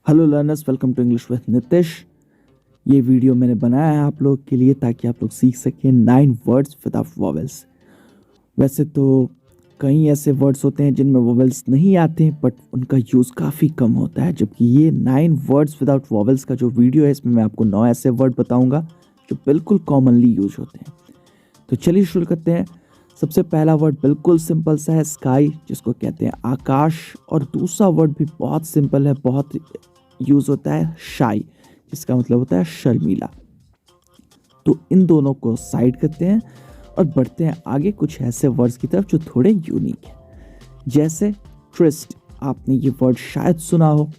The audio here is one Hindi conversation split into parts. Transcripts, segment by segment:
Hello learners, welcome to English with Nitish. ये वीडियो मैंने बनाया है आप लोग के लिए ताकि आप लोग सीख सकें 9 वर्ड्स विदाउट वॉवेल्स। वैसे तो कई ऐसे वर्ड्स होते हैं जिनमें वॉवेल्स नहीं आते हैं बट उनका यूज़ काफ़ी कम होता है, जबकि ये 9 वर्ड्स विदाउट वॉवेल्स का जो वीडियो है इसमें मैं आपको 9 ऐसे वर्ड बताऊंगा जो बिल्कुल कॉमनली यूज होते हैं। तो चलिए शुरू करते हैं। सबसे पहला वर्ड बिल्कुल सिंपल सा है, स्काई, जिसको कहते हैं आकाश। और दूसरा वर्ड भी बहुत सिंपल है, बहुत यूज़ होता है, शाई, जिसका मतलब होता है शर्मीला। तो इन दोनों को साइड करते हैं और बढ़ते हैं आगे कुछ ऐसे वर्ड्स की तरफ जो थोड़े यूनिक हैं, जैसे ट्रिस्ट। आपने ये वर्ड शायद सुना हो।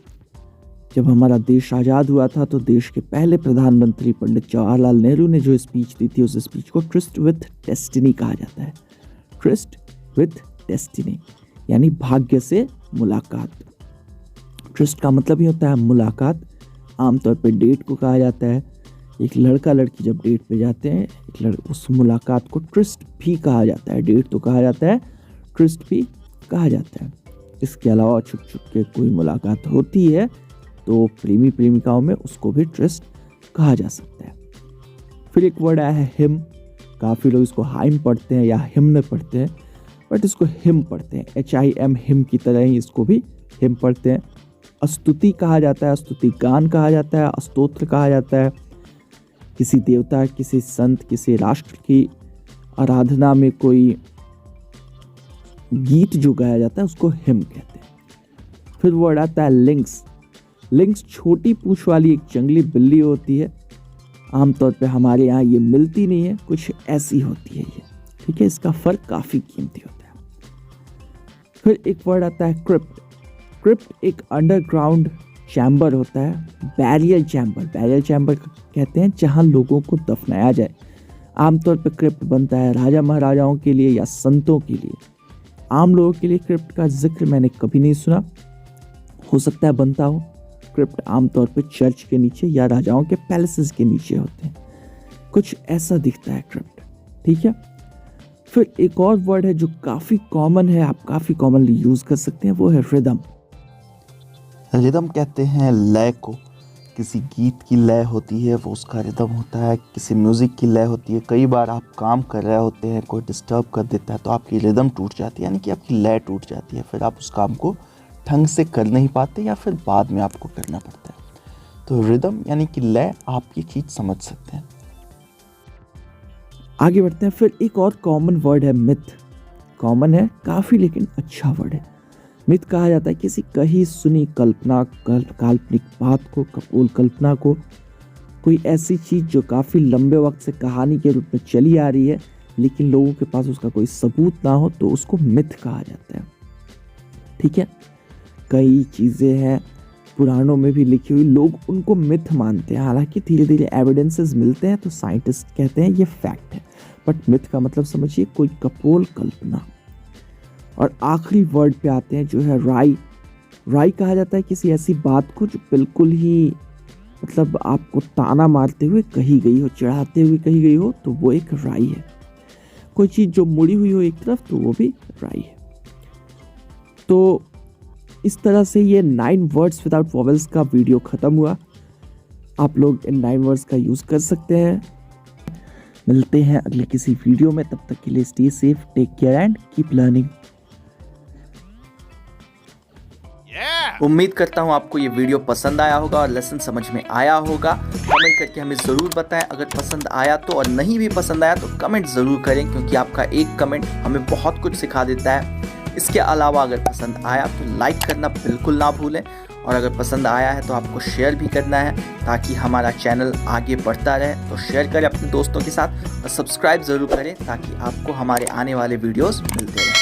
जब हमारा देश आज़ाद हुआ था तो देश के पहले प्रधानमंत्री पंडित जवाहरलाल नेहरू ने जो स्पीच दी थी, उस स्पीच को ट्रिस्ट विथ डेस्टिनी कहा जाता है। ट्रिस्ट विथ डेस्टिनी यानी भाग्य से मुलाकात। ट्रिस्ट का मतलब ही होता है मुलाकात। आमतौर पे डेट को कहा जाता है। एक लड़का लड़की जब डेट पे जाते हैं, उस मुलाकात को ट्रिस्ट भी कहा जाता है। डेट तो कहा जाता है, ट्रिस्ट भी कहा जाता है। इसके अलावा छुप छुप के कोई मुलाकात होती है तो प्रेमी प्रेमिकाओं में उसको भी ट्रिस्ट कहा जा सकता है। फिर एक वर्ड आया है हिम। काफ़ी लोग इसको हाइम पढ़ते हैं या हिम्न पढ़ते हैं, बट इसको हिम पढ़ते हैं, HIM, हिम की तरह ही इसको भी हिम पढ़ते हैं। स्तुति कहा जाता है, स्तुति गान कहा जाता है, स्तोत्र कहा जाता है। किसी देवता, किसी संत, किसी राष्ट्र की आराधना में कोई गीत जो गाया जाता है उसको हिम कहते हैं। फिर वर्ड आता है लिंक्स। लिंक्स छोटी पूंछ वाली एक जंगली बिल्ली होती है। आमतौर पे हमारे यहाँ ये मिलती नहीं है, कुछ ऐसी होती है ये, ठीक है। इसका फर काफ़ी कीमती होता है। फिर एक वर्ड आता है क्रिप्ट। क्रिप्ट एक अंडरग्राउंड चैम्बर होता है, बैरियर चैम्बर। बैरियर चैम्बर कहते हैं जहाँ लोगों को दफनाया जाए। आमतौर पे क्रिप्ट बनता है राजा महाराजाओं के लिए या संतों के लिए। आम लोगों के लिए क्रिप्ट का जिक्र मैंने कभी नहीं सुना, हो सकता है बनता हो। क्रिप्ट आमतौर पे चर्च के नीचे या राजाओं के पैलेसेस के नीचे होते हैं। कुछ ऐसा दिखता है क्रिप्ट, ठीक है। फिर एक और वर्ड है जो काफ़ी कॉमन है, आप काफ़ी कॉमनली यूज़ कर सकते हैं, वो है रिदम। रिदम कहते हैं लय को। किसी गीत की लय होती है वो उसका रिदम होता है। किसी म्यूज़िक की लय होती है। कई बार आप काम कर रहे होते हैं, कोई डिस्टर्ब कर देता है तो आपकी रिदम टूट जाती है, यानी कि आपकी लय टूट जाती है। फिर आप उस काम को ढंग से कर नहीं पाते या फिर बाद में आपको करना पड़ता है। तो रिदम यानी कि लय, आप ये चीज़ समझ सकते हैं। आगे बढ़ते हैं। फिर एक और कॉमन वर्ड है मिथ। कॉमन है काफ़ी लेकिन अच्छा वर्ड है। मिथ कहा जाता है किसी कही सुनी कल्पना, काल्पनिक बात को, कपोल कल्पना को, कोई ऐसी चीज़ जो काफ़ी लंबे वक्त से कहानी के रूप में चली आ रही है लेकिन लोगों के पास उसका कोई सबूत ना हो, तो उसको मिथ कहा जाता है, ठीक है। कई चीज़ें हैं पुराणों में भी लिखी हुई, लोग उनको मिथ मानते हैं। हालांकि धीरे धीरे एविडेंसेस मिलते हैं तो साइंटिस्ट कहते हैं ये फैक्ट है, बट मिथ का मतलब समझिए कोई कपोल कल्पना। और आखिरी वर्ड पे आते हैं जो है राई। राई कहा जाता है किसी ऐसी बात को जो बिल्कुल ही मतलब आपको ताना मारते हुए कही गई हो, चिढ़ाते हुए कही गई हो, तो वो एक राई है। कोई चीज़ जो मुड़ी हुई हो एक तरफ, तो वो भी राई है। तो इस तरह से ये 9 वर्ड्स विदाउट वॉवेल्स का वीडियो ख़त्म हुआ। आप लोग इन 9 वर्ड्स का यूज़ कर सकते हैं। मिलते हैं अगले किसी वीडियो में, तब तक के लिए stay safe, take care and keep learning. उम्मीद करता हूँ आपको ये वीडियो पसंद आया होगा और लेसन समझ में आया होगा। कमेंट करके हमें ज़रूर बताएं अगर पसंद आया तो, और नहीं भी पसंद आया तो कमेंट ज़रूर करें, क्योंकि आपका एक कमेंट हमें बहुत कुछ सिखा देता है। इसके अलावा अगर पसंद आया तो लाइक करना बिल्कुल ना भूलें, और अगर पसंद आया है तो आपको शेयर भी करना है ताकि हमारा चैनल आगे बढ़ता रहे। तो शेयर करें अपने दोस्तों के साथ और सब्सक्राइब ज़रूर करें ताकि आपको हमारे आने वाले वीडियोस मिलते रहें।